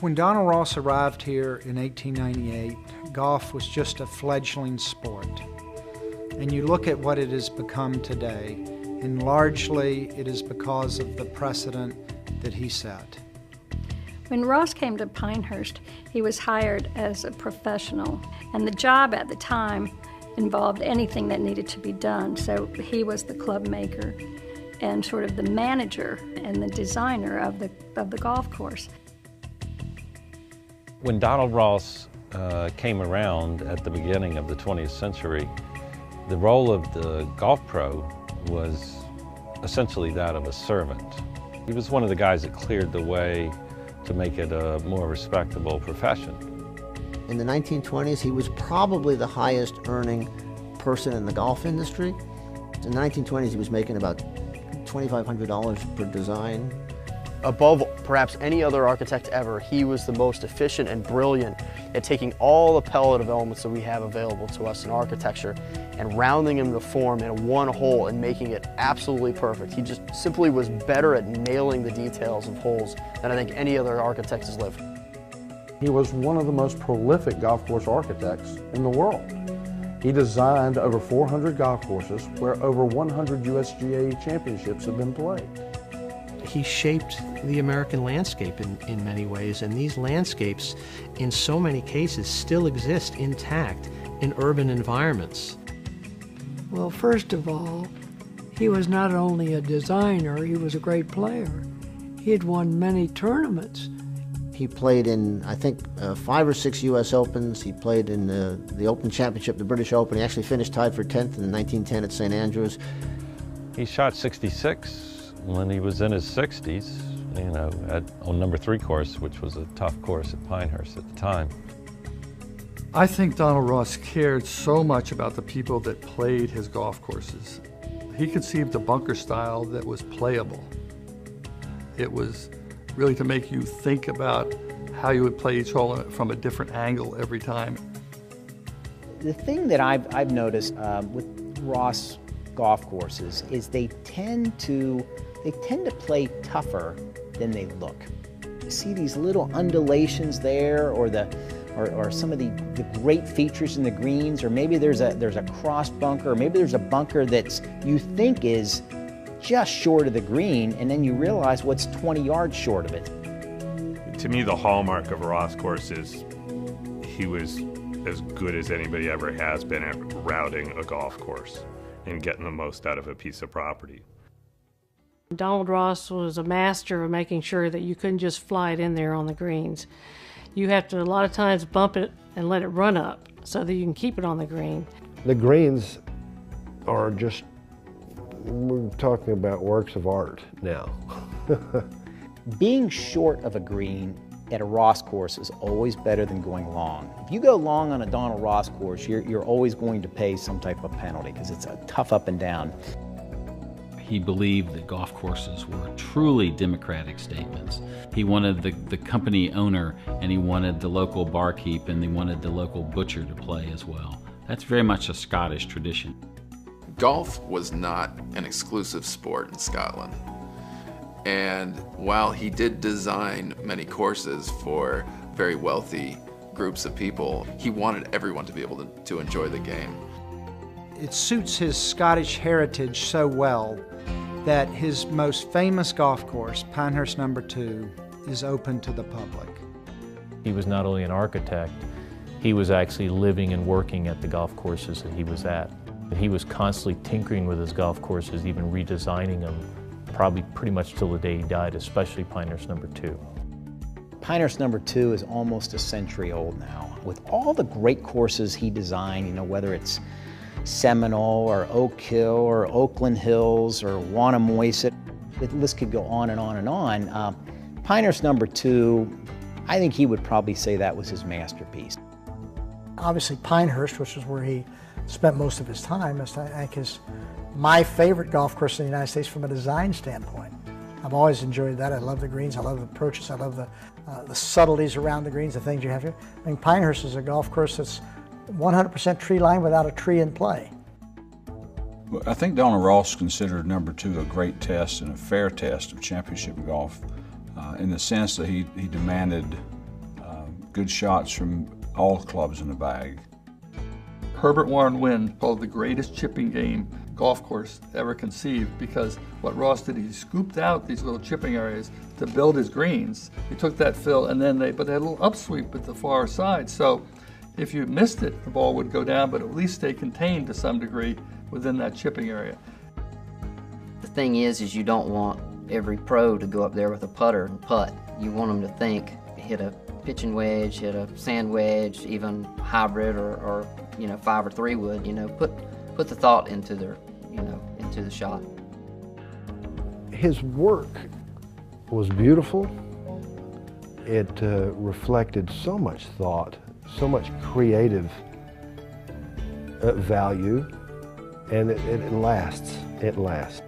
When Donald Ross arrived here in 1898, golf was just a fledgling sport. And you look at what it has become today, and largely it is because of the precedent that he set. When Ross came to Pinehurst, he was hired as a professional, and the job at the time involved anything that needed to be done. So he was the club maker and sort of the manager and the designer of the golf course. When Donald Ross came around at the beginning of the 20th century, the role of the golf pro was essentially that of a servant. He was one of the guys that cleared the way to make it a more respectable profession. In the 1920s, he was probably the highest earning person in the golf industry. In the 1920s, he was making about $2,500 per design. Above perhaps any other architect ever, he was the most efficient and brilliant at taking all the palette of elements that we have available to us in architecture and rounding them to form in one whole and making it absolutely perfect. He just simply was better at nailing the details of holes than I think any other architect has lived. He was one of the most prolific golf course architects in the world. He designed over 400 golf courses where over 100 USGA championships have been played. He shaped the American landscape in many ways, and these landscapes, in so many cases, still exist intact in urban environments. Well, first of all, he was not only a designer, he was a great player. He had won many tournaments. He played in, I think, 5 or 6 U.S. Opens. He played in the Open Championship, the British Open. He actually finished tied for 10th in 1910 at St. Andrews. He shot 66 when he was in his 60s, you know, on number 3 course, which was a tough course at Pinehurst at the time. I think Donald Ross cared so much about the people that played his golf courses. He conceived a bunker style that was playable. It was really to make you think about how you would play each hole from a different angle every time. The thing that I've noticed with Ross golf courses is they tend to play tougher than they look. You see these little undulations there, or some of the great features in the greens, or maybe there's a cross bunker, or maybe there's a bunker that's you think is just short of the green, and then you realize what's 20 yards short of it. To me, the hallmark of a Ross course is he was as good as anybody ever has been at routing a golf course and getting the most out of a piece of property. Donald Ross was a master of making sure that you couldn't just fly it in there on the greens. You have to, a lot of times, bump it and let it run up so that you can keep it on the green. The greens are just, we're talking about works of art now. Being short of a green at a Ross course is always better than going long. If you go long on a Donald Ross course, you're always going to pay some type of penalty because it's a tough up and down. He believed that golf courses were truly democratic statements. He wanted the company owner, and he wanted the local barkeep, and he wanted the local butcher to play as well. That's very much a Scottish tradition. Golf was not an exclusive sport in Scotland. And while he did design many courses for very wealthy groups of people, he wanted everyone to be able to enjoy the game. It suits his Scottish heritage so well that his most famous golf course, Pinehurst No. 2, is open to the public. He was not only an architect, he was actually living and working at the golf courses that he was at. And he was constantly tinkering with his golf courses, even redesigning them, probably pretty much till the day he died, especially Pinehurst No. 2. Pinehurst No. 2 is almost a century old now. With all the great courses he designed, you know, whether it's Seminole or Oak Hill or Oakland Hills or Wannamoisett, the list could go on and on and on. Pinehurst No. 2, I think he would probably say that was his masterpiece. Obviously Pinehurst, which is where he spent most of his time, I think is my favorite golf course in the United States from a design standpoint. I've always enjoyed that. I love the greens, I love the approaches, I love the subtleties around the greens, the things you have here. I mean, Pinehurst is a golf course that's 100% tree line without a tree in play. Well, I think Donald Ross considered No. 2 a great test and a fair test of championship golf in the sense that he demanded good shots from all clubs in the bag. Herbert Warren Wynn called it the greatest chipping game golf course ever conceived, because what Ross did, he scooped out these little chipping areas to build his greens. He took that fill and then but they had a little upsweep at the far side. So if you missed it, the ball would go down, but at least stay contained to some degree within that chipping area. The thing is you don't want every pro to go up there with a putter and putt. You want them to think, hit a pitching wedge, hit a sand wedge, even hybrid or 5 or 3 wood. Put the thought into their into the shot. His work was beautiful. It reflected so much thought, so much creative value, and it lasts. It lasts.